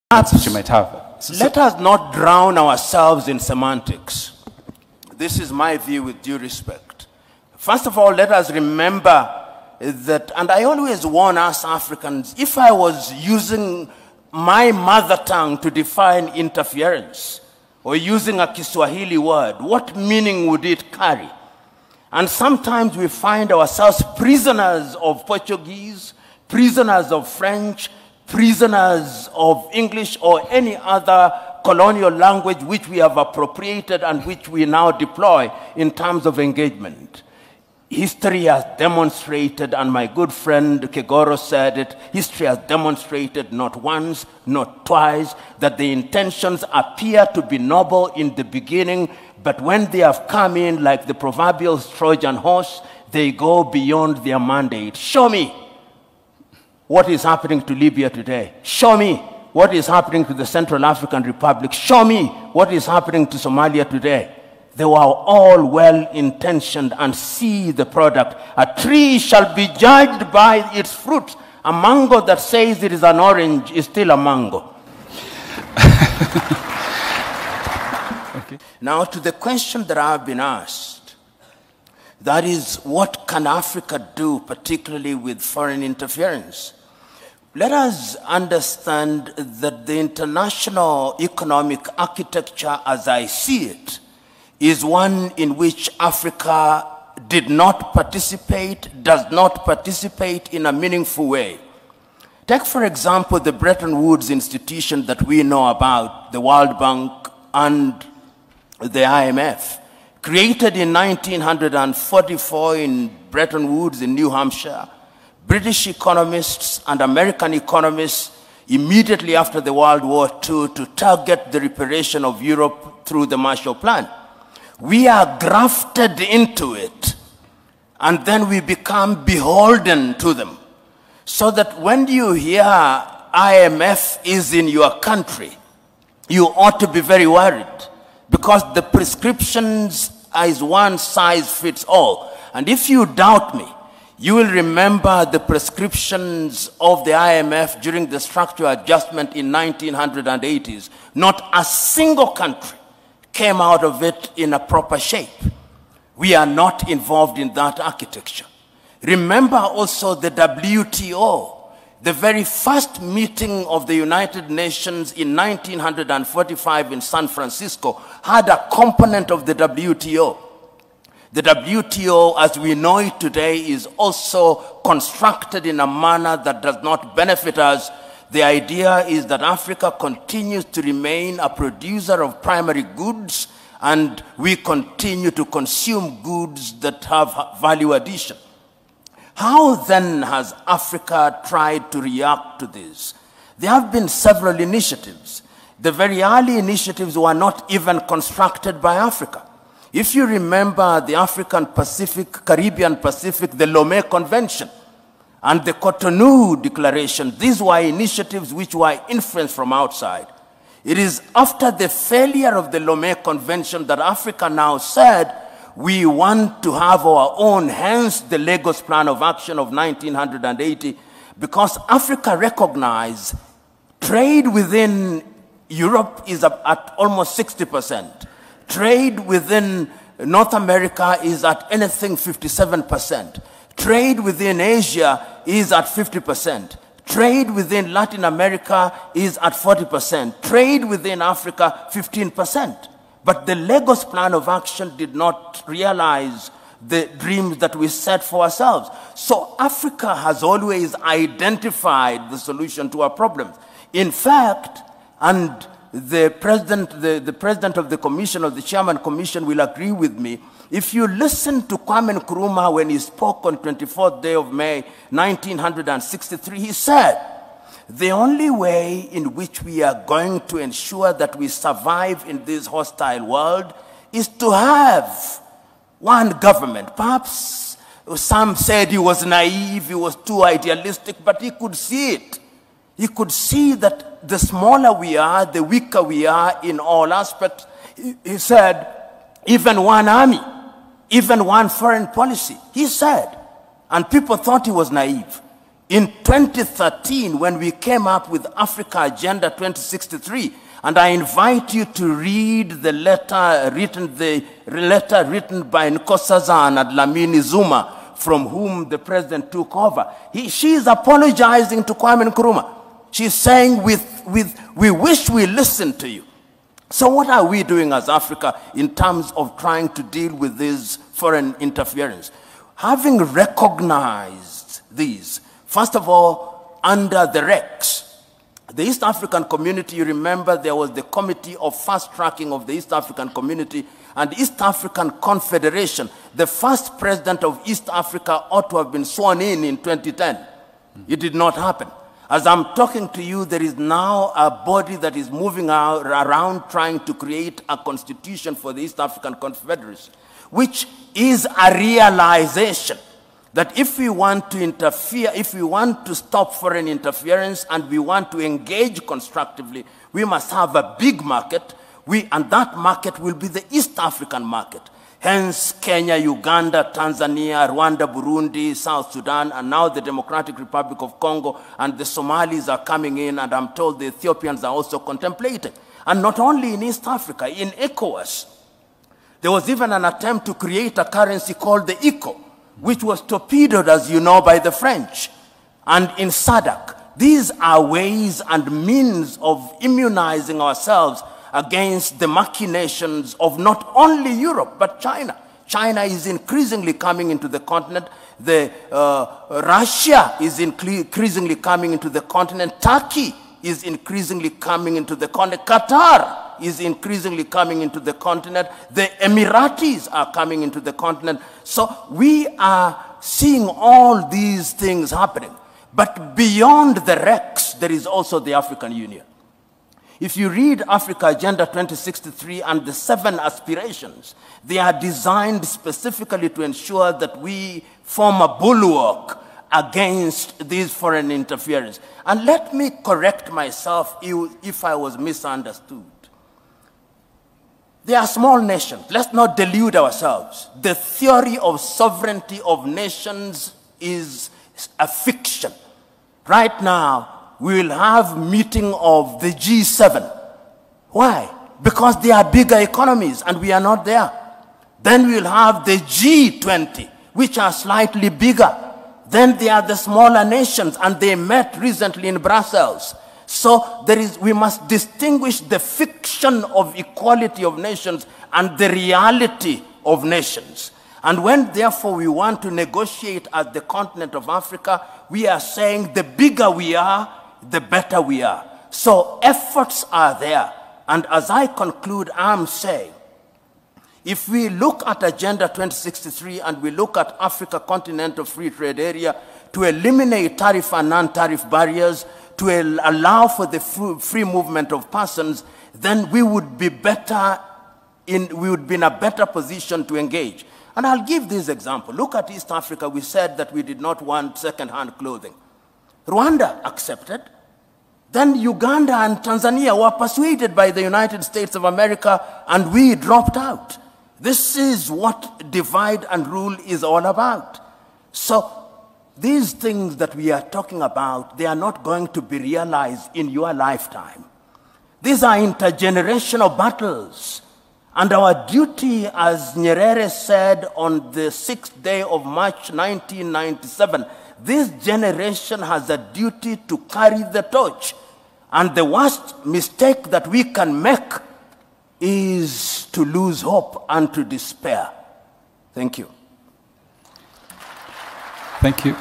that you might have. Let us not drown ourselves in semantics. This is my view with due respect. First of all, let us remember that, and I always warn us Africans, if I was using my mother tongue to define interference, or using a Kiswahili word, what meaning would it carry? And sometimes we find ourselves prisoners of Portuguese, prisoners of French, prisoners of English or any other colonial language which we have appropriated and which we now deploy in terms of engagement. History has demonstrated, and my good friend Kegoro said it, history has demonstrated not once, not twice, that the intentions appear to be noble in the beginning, but when they have come in like the proverbial Trojan horse, they go beyond their mandate. Show me what is happening to Libya today. Show me what is happening to the Central African Republic. Show me what is happening to Somalia today. They were all well-intentioned, and see the product. A tree shall be judged by its fruit. A mango that says it is an orange is still a mango. Okay. Now to the question that I have been asked, that is, what can Africa do, particularly with foreign interference? Let us understand that the international economic architecture, as I see it, is one in which Africa did not participate, does not participate in a meaningful way. Take, for example, the Bretton Woods institution that we know about, the World Bank and the IMF, created in 1944 in Bretton Woods in New Hampshire. British economists and American economists immediately after the World War II to target the reparation of Europe through the Marshall Plan. We are grafted into it, and then we become beholden to them. So that when you hear IMF is in your country, you ought to be very worried, because the prescriptions is one size fits all. And if you doubt me, you will remember the prescriptions of the IMF during the structural adjustment in 1980s. Not a single country came out of it in a proper shape. We are not involved in that architecture. Remember also the WTO. The very first meeting of the United Nations in 1945 in San Francisco had a component of the WTO. The WTO, as we know it today, is also constructed in a manner that does not benefit us. The idea is that Africa continues to remain a producer of primary goods, and we continue to consume goods that have value addition. How then has Africa tried to react to this? There have been several initiatives. The very early initiatives were not even constructed by Africa. If you remember the African Pacific, Caribbean Pacific, the Lomé Convention, and the Cotonou Declaration, these were initiatives which were influenced from outside. It is after the failure of the Lomé Convention that Africa now said, we want to have our own, hence the Lagos Plan of Action of 1980, because Africa recognized trade within Europe is at almost 60%. Trade within North America is at anything 57%. Trade within Asia is at 50%. Trade within Latin America is at 40%. Trade within Africa, 15%. But the Lagos Plan of Action did not realize the dreams that we set for ourselves. So Africa has always identified the solution to our problems. In fact, and the president of the commission, or the chairman commission, will agree with me. If you listen to Kwame Nkrumah when he spoke on 24th day of May, 1963, he said, the only way in which we are going to ensure that we survive in this hostile world is to have one government. Perhaps some said he was naive, he was too idealistic, but he could see it. He could see that the smaller we are, the weaker we are in all aspects. He said, even one army, even one foreign policy. He said, and people thought he was naive. In 2013, when we came up with Africa Agenda 2063, and I invite you to read the letter written by Nkosazana and Dlamini Zuma, from whom the president took over. She is apologizing to Kwame Nkrumah. She's saying, we wish we listened to you. So what are we doing as Africa in terms of trying to deal with this foreign interference? Having recognized these, first of all, under the REX, the East African community, you remember there was the Committee of Fast Tracking of the East African Community and East African Confederation. The first president of East Africa ought to have been sworn in 2010. It did not happen. As I'm talking to you, there is now a body that is moving around trying to create a constitution for the East African Confederacy, which is a realization that if we want to interfere, if we want to stop foreign interference and we want to engage constructively, we must have a big market, and that market will be the East African market. Hence, Kenya, Uganda, Tanzania, Rwanda, Burundi, South Sudan, and now the Democratic Republic of Congo, and the Somalis are coming in, and I'm told the Ethiopians are also contemplating. And not only in East Africa, in ECOWAS, there was even an attempt to create a currency called the ECO, which was torpedoed, as you know, by the French. And in SADC, these are ways and means of immunizing ourselves against the machinations of not only Europe, but China. China is increasingly coming into the continent. Russia is increasingly coming into the continent. Turkey is increasingly coming into the continent. Qatar is increasingly coming into the continent. The Emiratis are coming into the continent. So we are seeing all these things happening. But beyond the REX, there is also the African Union. If you read Africa Agenda 2063 and the 7 aspirations, they are designed specifically to ensure that we form a bulwark against these foreign interference. And let me correct myself if I was misunderstood. They are small nations. Let's not delude ourselves. The theory of sovereignty of nations is a fiction. Right now, we will have meeting of the G7. Why? Because they are bigger economies and we are not there. Then we will have the G20, which are slightly bigger. Then they are the smaller nations, and they met recently in Brussels. So we must distinguish the fiction of equality of nations and the reality of nations. And when, therefore, we want to negotiate as the continent of Africa, we are saying the bigger we are, the better we are. So efforts are there. And as I conclude, I'm saying, if we look at Agenda 2063 and we look at Africa Continental Free Trade Area to eliminate tariff and non-tariff barriers, to allow for the free movement of persons, then we would be in a better position to engage. And I'll give this example. Look at East Africa. We said that we did not want second-hand clothing. Rwanda accepted. Then Uganda and Tanzania were persuaded by the United States of America, and we dropped out. This is what divide and rule is all about. So these things that we are talking about, they are not going to be realized in your lifetime. These are intergenerational battles. And our duty, as Nyerere said on the 6th day of March 1997, this generation has a duty to carry the torch. And the worst mistake that we can make is to lose hope and to despair. Thank you. Thank you.